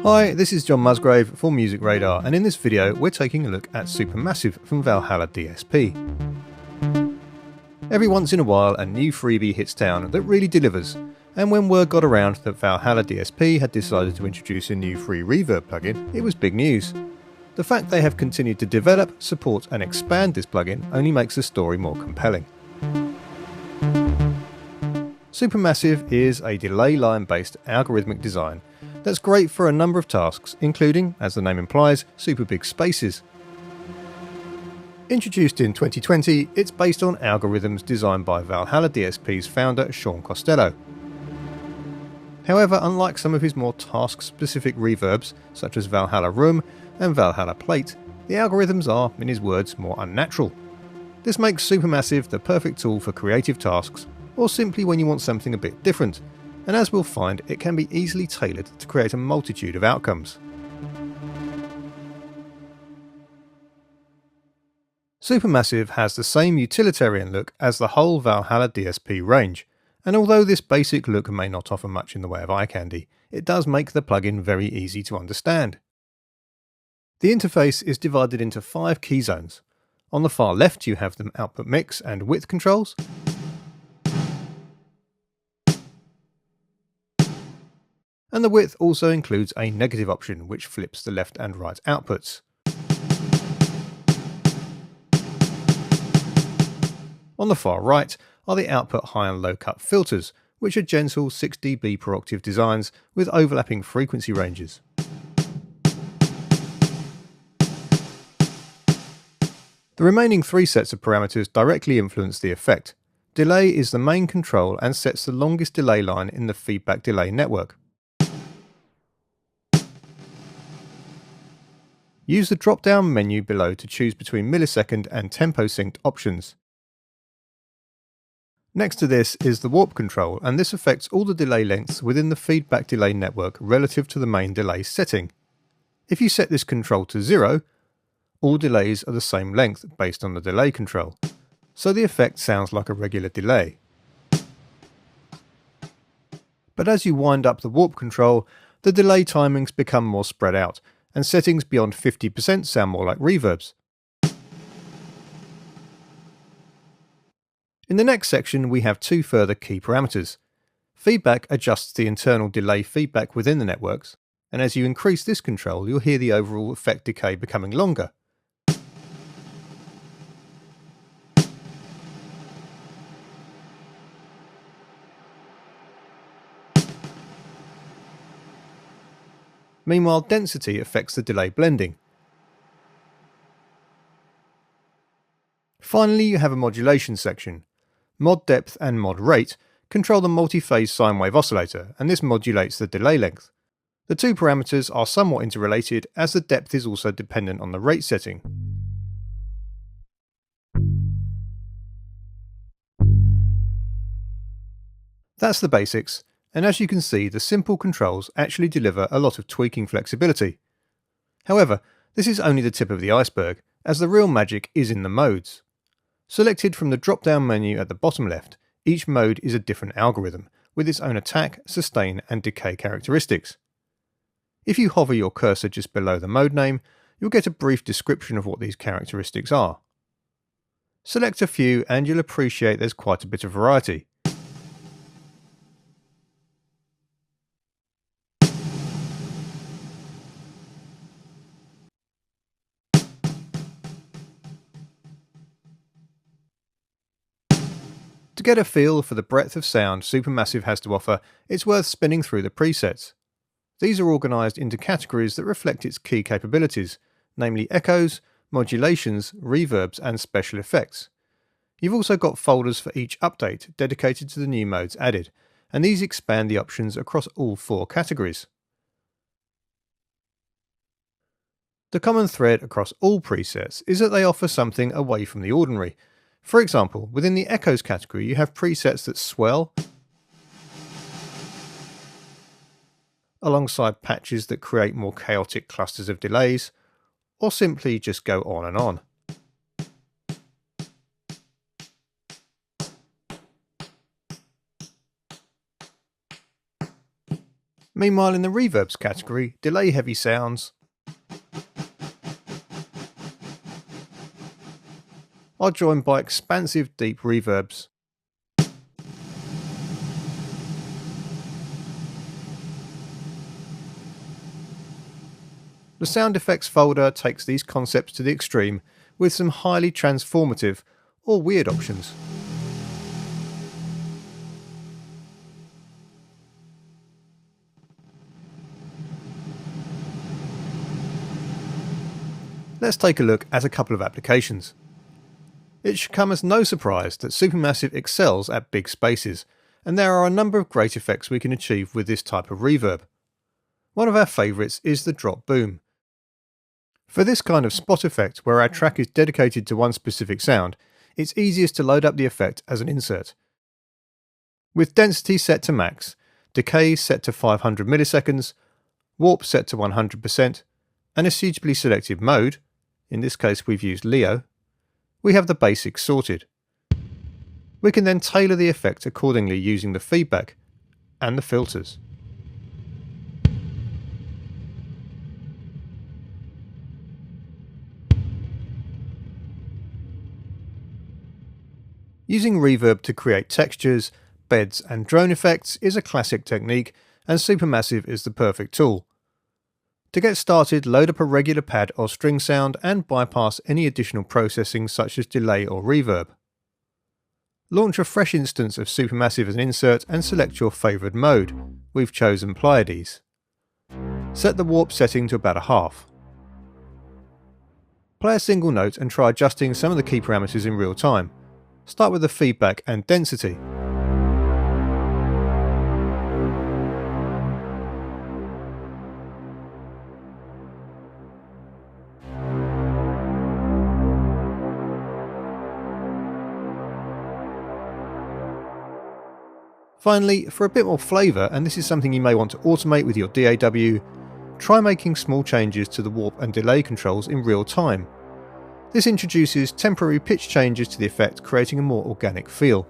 Hi, this is John Musgrave for Music Radar, and in this video we're taking a look at Supermassive from ValhallaDSP. Every once in a while a new freebie hits town that really delivers, and when word got around that ValhallaDSP had decided to introduce a new free reverb plugin, it was big news. The fact they have continued to develop, support and expand this plugin only makes the story more compelling. Supermassive is a delay line based algorithmic design that's great for a number of tasks, including, as the name implies, super big spaces. Introduced in 2020, it's based on algorithms designed by ValhallaDSP's founder Sean Costello. However, unlike some of his more task-specific reverbs, such as Valhalla Room and Valhalla Plate, the algorithms are, in his words, more unnatural. This makes Supermassive the perfect tool for creative tasks, or simply when you want something a bit different, and as we'll find, it can be easily tailored to create a multitude of outcomes. Supermassive has the same utilitarian look as the whole ValhallaDSP range, and although this basic look may not offer much in the way of eye candy, it does make the plugin very easy to understand. The interface is divided into 5 key zones. On the far left you have the output mix and width controls. And the width also includes a negative option which flips the left and right outputs. On the far right are the output high and low cut filters, which are gentle 6 dB per octave designs with overlapping frequency ranges. The remaining 3 sets of parameters directly influence the effect. Delay is the main control and sets the longest delay line in the feedback delay network. Use the drop-down menu below to choose between millisecond and tempo synced options. Next to this is the warp control, and this affects all the delay lengths within the feedback delay network relative to the main delay setting. If you set this control to 0, all delays are the same length based on the delay control, so the effect sounds like a regular delay. But as you wind up the warp control, the delay timings become more spread out, and settings beyond 50% sound more like reverbs. In the next section we have 2 further key parameters. Feedback adjusts the internal delay feedback within the networks, and as you increase this control you'll hear the overall effect decay becoming longer. Meanwhile, density affects the delay blending. Finally, you have a modulation section. Mod depth and mod rate control the multi-phase sine wave oscillator, and this modulates the delay length. The 2 parameters are somewhat interrelated as the depth is also dependent on the rate setting. That's the basics. And as you can see, the simple controls actually deliver a lot of tweaking flexibility. However, this is only the tip of the iceberg, as the real magic is in the modes. Selected from the drop-down menu at the bottom left, each mode is a different algorithm, with its own attack, sustain and decay characteristics. If you hover your cursor just below the mode name, you'll get a brief description of what these characteristics are. Select a few and you'll appreciate there's quite a bit of variety. To get a feel for the breadth of sound Supermassive has to offer, it's worth spinning through the presets. These are organised into categories that reflect its key capabilities, namely echoes, modulations, reverbs and special effects. You've also got folders for each update dedicated to the new modes added, and these expand the options across all 4 categories. The common thread across all presets is that they offer something away from the ordinary. For example, within the Echoes category you have presets that swell, alongside patches that create more chaotic clusters of delays, or simply just go on and on. Meanwhile, in the reverbs category, delay-heavy sounds are joined by expansive deep reverbs. The sound effects folder takes these concepts to the extreme with some highly transformative or weird options. Let's take a look at a couple of applications. It should come as no surprise that Supermassive excels at big spaces, and there are a number of great effects we can achieve with this type of reverb. One of our favourites is the drop boom. For this kind of spot effect where our track is dedicated to one specific sound, it's easiest to load up the effect as an insert. With density set to max, decay set to 500 milliseconds, warp set to 100%, and a suitably selected mode, in this case we've used Leo, we have the basics sorted. We can then tailor the effect accordingly using the feedback and the filters. Using reverb to create textures, beds and drone effects is a classic technique, and Supermassive is the perfect tool. To get started, load up a regular pad or string sound and bypass any additional processing such as delay or reverb. Launch a fresh instance of Supermassive as an insert and select your favoured mode. We've chosen Pleiades. Set the warp setting to about a half. Play a single note and try adjusting some of the key parameters in real time. Start with the feedback and density. Finally, for a bit more flavour, and this is something you may want to automate with your DAW, try making small changes to the warp and delay controls in real time. This introduces temporary pitch changes to the effect, creating a more organic feel.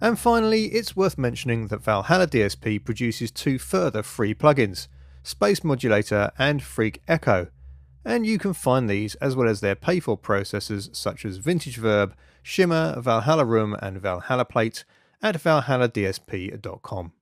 And finally, it's worth mentioning that ValhallaDSP produces two further free plugins, Space Modulator and Freak Echo, and you can find these as well as their pay-for processors such as Vintage Verb, Shimmer, Valhalla Room and Valhalla Plate at valhalladsp.com.